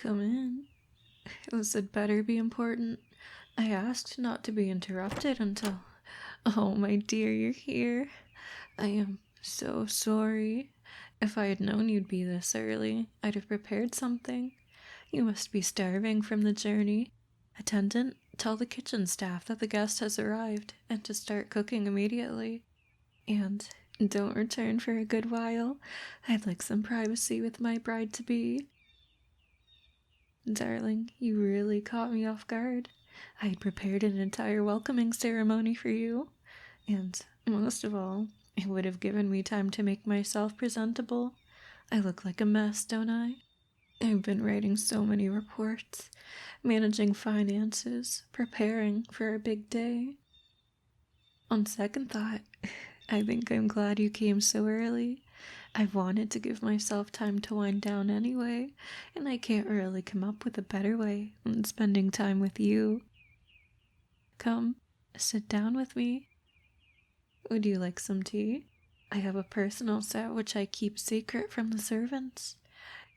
Come in. This had better be important. I asked not to be interrupted until... Oh, my dear, you're here. I am so sorry. If I had known you'd be this early, I'd have prepared something. You must be starving from the journey. Attendant, tell the kitchen staff that the guest has arrived and to start cooking immediately. And don't return for a good while. I'd like some privacy with my bride-to-be. Darling, you really caught me off guard. I'd prepared an entire welcoming ceremony for you. And most of all, it would have given me time to make myself presentable. I look like a mess, don't I? I've been writing so many reports, managing finances, preparing for our big day. On second thought, I think I'm glad you came so early. I've wanted to give myself time to wind down anyway, and I can't really come up with a better way than spending time with you. Come, sit down with me. Would you like some tea? I have a personal set which I keep secret from the servants.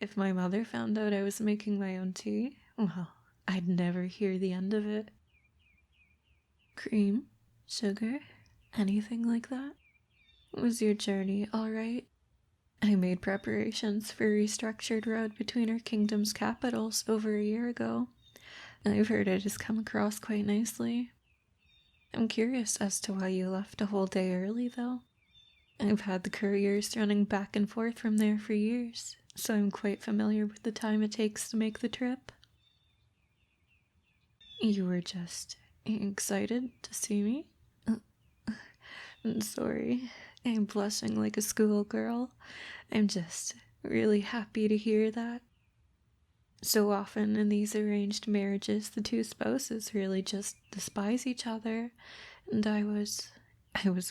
If my mother found out I was making my own tea, well, I'd never hear the end of it. Cream? Sugar? Anything like that? Was your journey all right? I made preparations for a restructured road between our kingdom's capitals over a year ago. I've heard it has come across quite nicely. I'm curious as to why you left a whole day early, though. I've had the couriers running back and forth from there for years, so I'm quite familiar with the time it takes to make the trip. You were just excited to see me? I'm sorry. I'm blushing like a schoolgirl. I'm just really happy to hear that. So often in these arranged marriages, the two spouses really just despise each other, and I was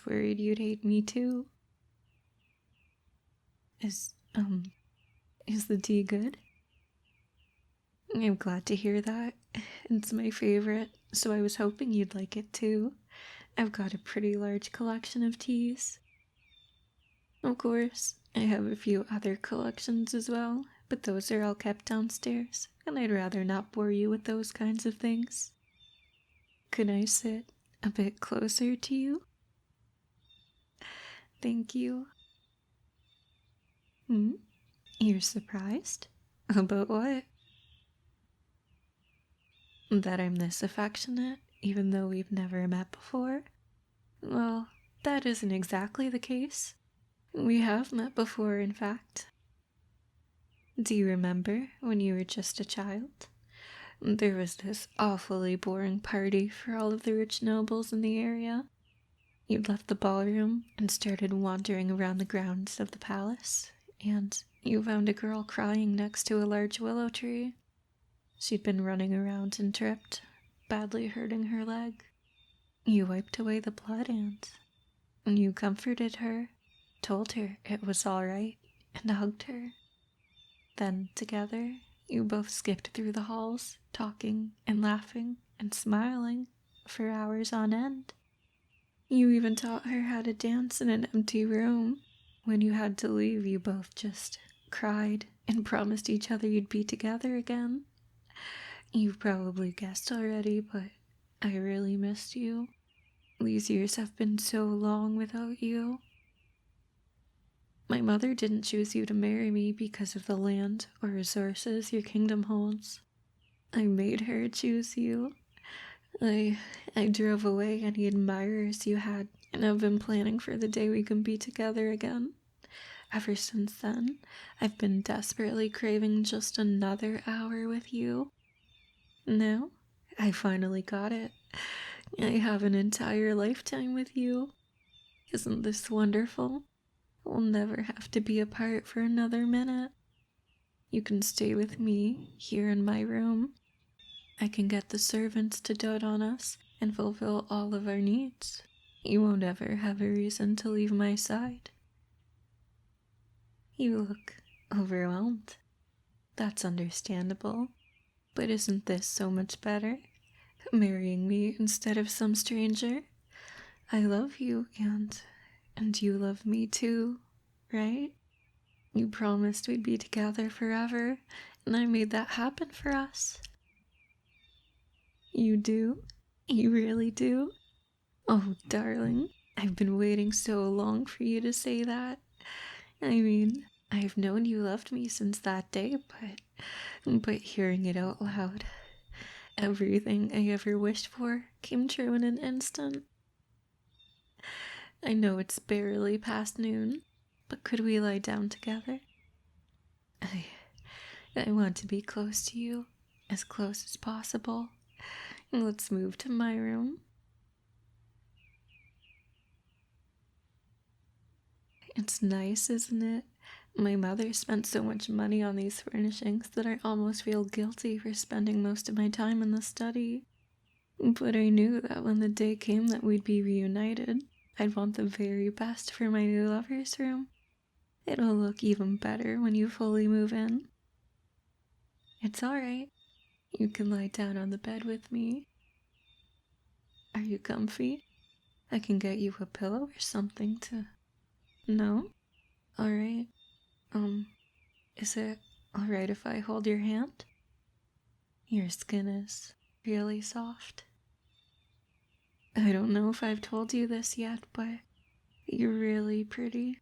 worried you'd hate me too. Is the tea good? I'm glad to hear that. It's my favorite, so I was hoping you'd like it too. I've got a pretty large collection of teas. Of course, I have a few other collections as well, but those are all kept downstairs, and I'd rather not bore you with those kinds of things. Could I sit a bit closer to you? Thank you. You're surprised? About what? That I'm this affectionate, even though we've never met before? Well, that isn't exactly the case. We have met before, in fact. Do you remember when you were just a child? There was this awfully boring party for all of the rich nobles in the area. You'd left the ballroom and started wandering around the grounds of the palace, and you found a girl crying next to a large willow tree. She'd been running around and tripped, badly hurting her leg. You wiped away the blood and you comforted her, told her it was all right, and hugged her. Then, together, you both skipped through the halls, talking and laughing and smiling for hours on end. You even taught her how to dance in an empty room. When you had to leave, you both just cried and promised each other you'd be together again. You've probably guessed already, but I really missed you. These years have been so long without you. My mother didn't choose you to marry me because of the land or resources your kingdom holds. I made her choose you. I drove away any admirers you had, and I've been planning for the day we can be together again. Ever since then, I've been desperately craving just another hour with you. Now, I finally got it. I have an entire lifetime with you. Isn't this wonderful? We'll never have to be apart for another minute. You can stay with me here in my room. I can get the servants to dote on us and fulfill all of our needs. You won't ever have a reason to leave my side. You look overwhelmed. That's understandable. But isn't this so much better? Marrying me instead of some stranger? I love you, and you love me too, right? You promised we'd be together forever, and I made that happen for us. You do? You really do? Oh, darling, I've been waiting so long for you to say that. I mean, I've known you loved me since that day, but hearing it out loud, everything I ever wished for came true in an instant. I know it's barely past noon, but could we lie down together? I want to be close to you, as close as possible. Let's move to my room. It's nice, isn't it? My mother spent so much money on these furnishings that I almost feel guilty for spending most of my time in the study. But I knew that when the day came that we'd be reunited, I'd want the very best for my new lover's room. It'll look even better when you fully move in. It's alright. You can lie down on the bed with me. Are you comfy? I can get you a pillow or something to... No? Alright. Is it alright if I hold your hand? Your skin is really soft. I don't know if I've told you this yet, but you're really pretty.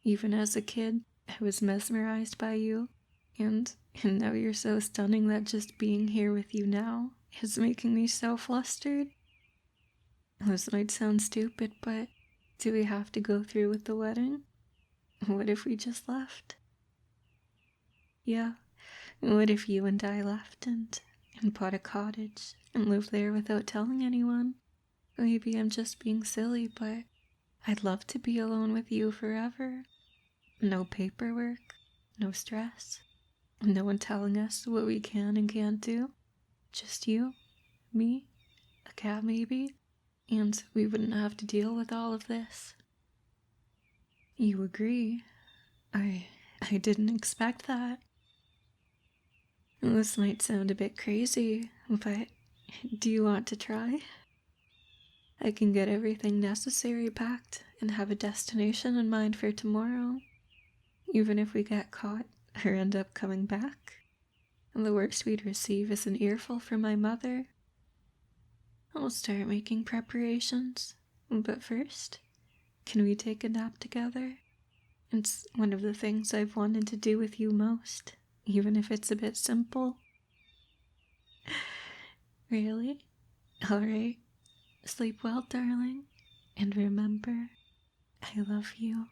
Even as a kid, I was mesmerized by you, and now you're so stunning that just being here with you now is making me so flustered. This might sound stupid, but do we have to go through with the wedding? What if we just left? Yeah, what if you and I left and bought a cottage and lived there without telling anyone? Maybe I'm just being silly, but I'd love to be alone with you forever. No paperwork, no stress, no one telling us what we can and can't do. Just you, me, a cat maybe, and we wouldn't have to deal with all of this. You agree? I didn't expect that. This might sound a bit crazy, but do you want to try? I can get everything necessary packed and have a destination in mind for tomorrow. Even if we get caught or end up coming back, the worst we'd receive is an earful from my mother. I'll start making preparations, but first, can we take a nap together? It's one of the things I've wanted to do with you most, even if it's a bit simple. Really? Alright. Sleep well, darling. And remember, I love you.